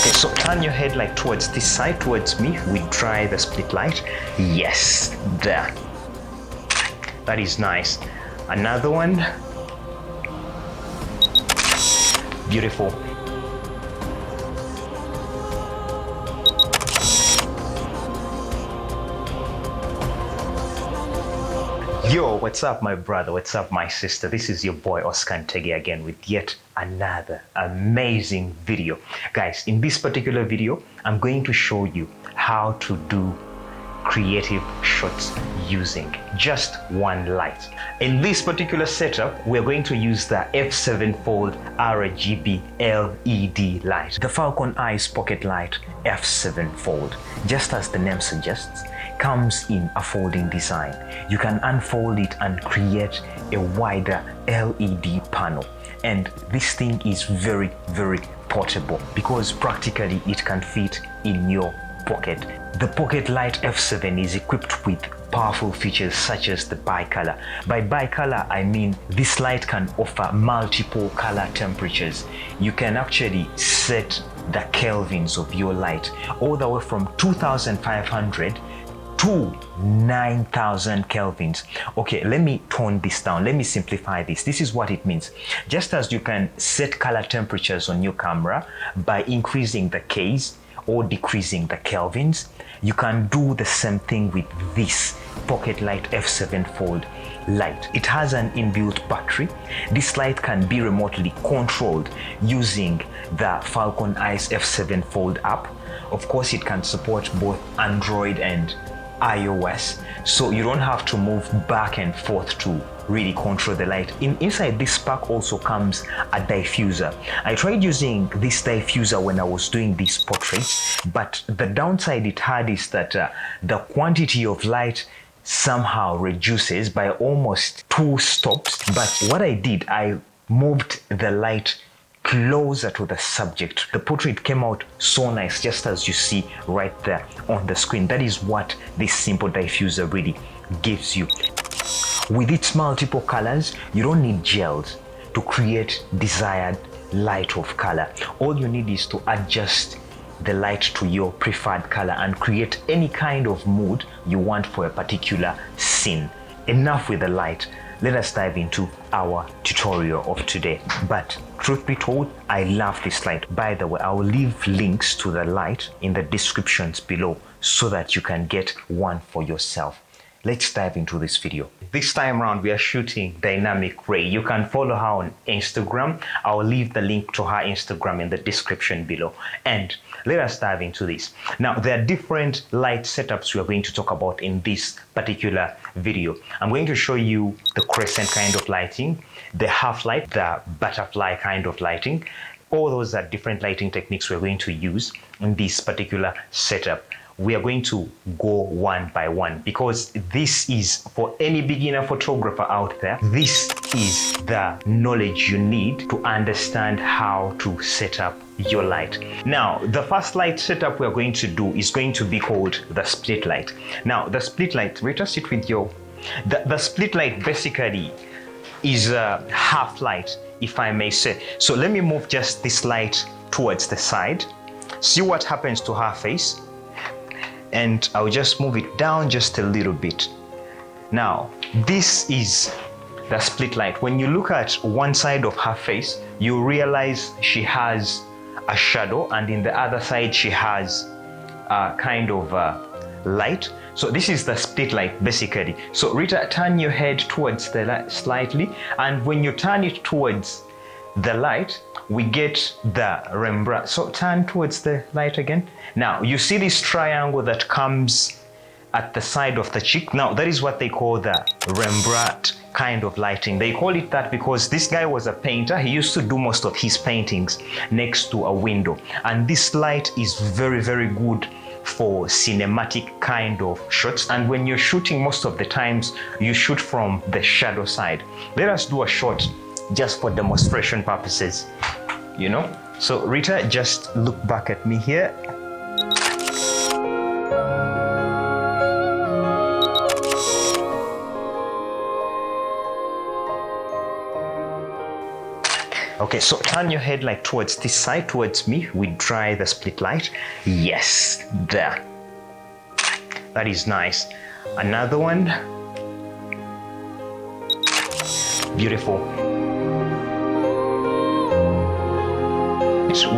Okay, so turn your headlight towards this side, towards me. We try the split light. Yes, there. That is nice. Another one. Beautiful. Yo, what's up my brother, what's up my sister? This is your boy Ntege again with yet another amazing video. Guys, in this particular video, I'm going to show you how to do creative shots using just one light. In this particular setup, we're going to use the f7 fold RGB LED light, the Falcon Eyes Pocket Light f7 fold. Just as the name suggests, comes in a folding design. You can unfold it and create a wider LED panel. And this thing is very, very portable because practically it can fit in your pocket. The Pocket Light f7 is equipped with powerful features such as the bicolor. By bicolor, I mean this light can offer multiple color temperatures. You can actually set the kelvins of your light all the way from 2500 to 9000 kelvins. Okay, let me tone this down. Let me simplify this. This is what it means. Just as you can set color temperatures on your camera by increasing the Ks or decreasing the kelvins, you can do the same thing with this Pocket Light f7 fold light. It has an inbuilt battery. This light can be remotely controlled using the Falcon Eyes f7 fold app. Of course, it can support both Android and iOS, so you don't have to move back and forth to really control the light. Inside this pack also comes a diffuser. I tried using this diffuser when I was doing these portraits, but the downside it had is that the quantity of light somehow reduces by almost 2 stops. But what I did, I moved the light closer to the subject. The portrait came out so nice, just as you see right there on the screen. That is what this simple diffuser really gives you. With its multiple colors, you don't need gels to create desired light of color. All you need is to adjust the light to your preferred color and create any kind of mood you want for a particular scene. Enough with the light. Let us dive into our tutorial of today. But truth be told, I love this light. By the way, I will leave links to the light in the descriptions below so that you can get one for yourself. Let's dive into this video. This time around, we are shooting Dynamic Ray. You can follow her on Instagram. I'll leave the link to her Instagram in the description below. And let us dive into this. Now, there are different light setups we are going to talk about in this particular video. I'm going to show you the crescent kind of lighting, the half light, the butterfly kind of lighting. All those are different lighting techniques we're going to use in this particular setup. We are going to go one by one because this is for any beginner photographer out there. This is the knowledge you need to understand how to set up your light. Now, the first light setup we're going to do is going to be called the split light. Now, the split light, let us sit with you. The split light basically is a half light, if I may say. So let me move just this light towards the side. See what happens to her face. And I'll just move it down just a little bit. Now, this is the split light. When you look at one side of her face, you realize she has a shadow, and in the other side, she has a kind of light. So this is the split light, basically. So Rita, turn your head towards the light slightly, and when you turn it towards the light, we get the Rembrandt. So turn towards the light again. Now, you see this triangle that comes at the side of the cheek. Now, that is what they call the Rembrandt kind of lighting. They call it that because this guy was a painter. He used to do most of his paintings next to a window. And this light is very, very good for cinematic kind of shots. And when you're shooting, most of the times, you shoot from the shadow side. Let us do a shot just for demonstration purposes, you know? So Rita, just look back at me here. Okay, so turn your head like towards this side, towards me. We try the split light. Yes, there. That is nice. Another one. Beautiful.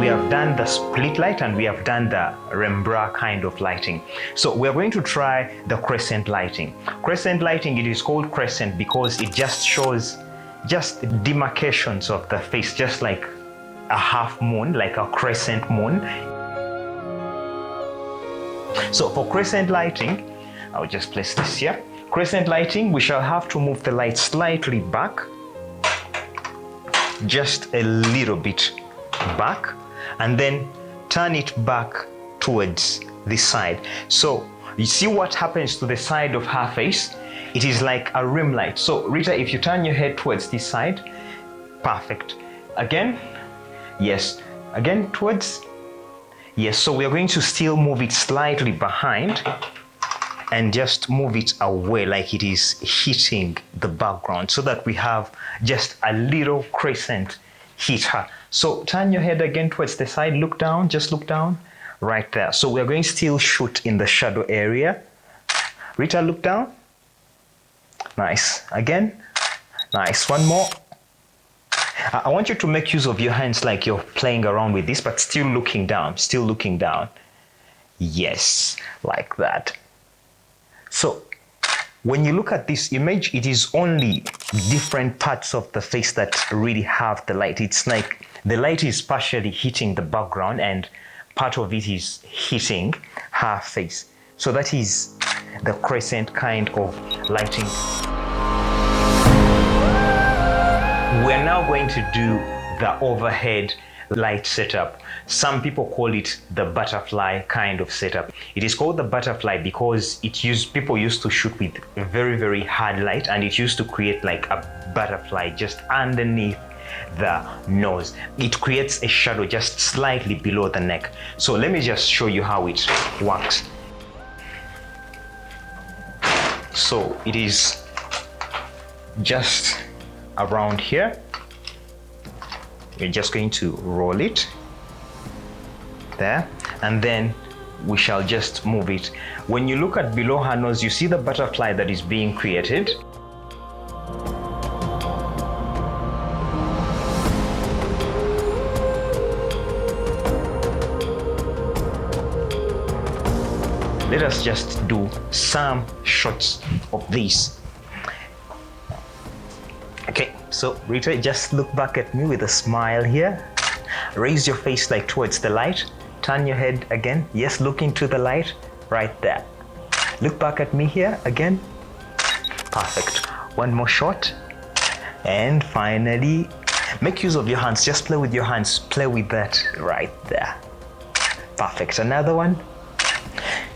We have done the split light and we have done the Rembrandt kind of lighting. So we're going to try the crescent lighting. Crescent lighting, it is called crescent because it just shows just demarcations of the face, just like a half moon, like a crescent moon. So for crescent lighting, I'll just place this here. Crescent lighting, we shall have to move the light slightly back, just a little bit back, and then turn it back towards this side. So you see what happens to the side of her face? It is like a rim light. So Rita, if you turn your head towards this side, perfect. Again, yes. Again, towards, yes. So we are going to still move it slightly behind and just move it away like it is hitting the background so that we have just a little crescent hit her. So turn your head again towards the side, look down, just look down, right there. So we are going to still shoot in the shadow area. Rita, look down. Nice. Again. Nice. One more. I want you to make use of your hands like you're playing around with this, but still looking down, still looking down. Yes, like that. So when you look at this image, it is only different parts of the face that really have the light. It's like the light is partially hitting the background and part of it is hitting her face. So that is the crescent kind of lighting. We're now going to do the overhead light setup. Some people call it the butterfly kind of setup. It is called the butterfly because people used to shoot with a very, very hard light, and it used to create like a butterfly just underneath the nose. It creates a shadow just slightly below the neck. So let me just show you how it works. So it is just around here. We're just going to roll it there, and then we shall just move it. When you look at below her nose, you see the butterfly that is being created. Let us just do some shots of this. Okay, so Rita, just look back at me with a smile here. Raise your face like towards the light. Turn your head again. Yes, look into the light right there. Look back at me here again. Perfect. One more shot. And finally, make use of your hands. Just play with your hands. Play with that right there. Perfect. Another one.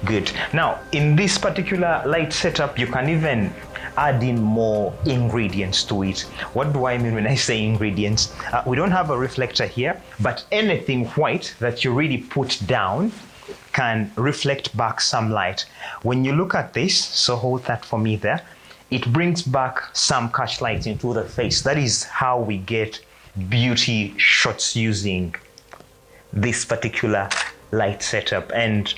Good. Now, in this particular light setup, you can even add in more ingredients to it. What do I mean when I say ingredients? We don't have a reflector here, but anything white that you really put down can reflect back some light. When you look at this, so hold that for me there, it brings back some catch light into the face. That is how we get beauty shots using this particular light setup. And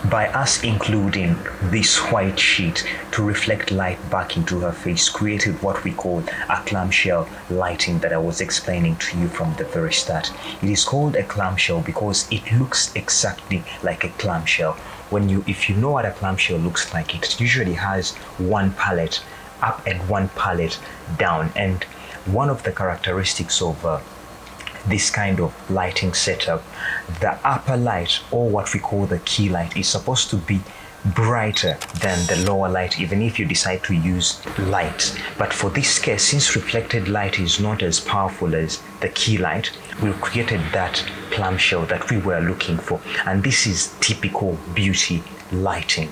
by us including this white sheet to reflect light back into her face, created what we call a clamshell lighting that I was explaining to you from the very start. It is called a clamshell because it looks exactly like a clamshell. If you know what a clamshell looks like, it usually has one palette up and one palette down. And one of the characteristics of this kind of lighting setup, the upper light, or what we call the key light, is supposed to be brighter than the lower light, even if you decide to use light. But for this case, since reflected light is not as powerful as the key light, we created that clamshell that we were looking for. And this is typical beauty lighting.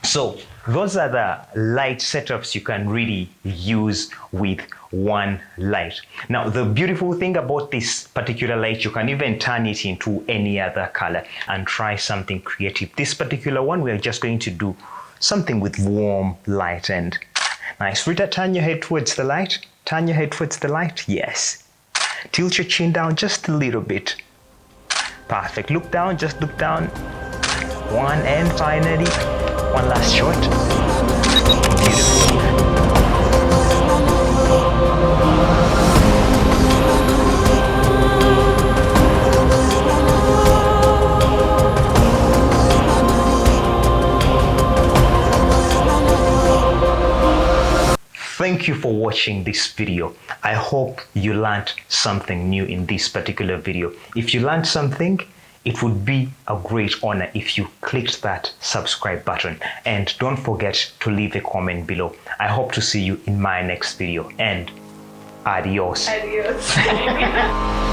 So those are the light setups you can really use with one light. Now, the beautiful thing about this particular light, you can even turn it into any other color and try something creative. This particular one, we're just going to do something with warm light and nice. Rita, turn your head towards the light. Turn your head towards the light. Yes. Tilt your chin down just a little bit. Perfect. Look down, just look down. One, and finally, one last shot. Beautiful. Thank you for watching this video. I hope you learned something new in this particular video. If you learned something, it would be a great honor if you clicked that subscribe button. And don't forget to leave a comment below. I hope to see you in my next video. And adios. Adios.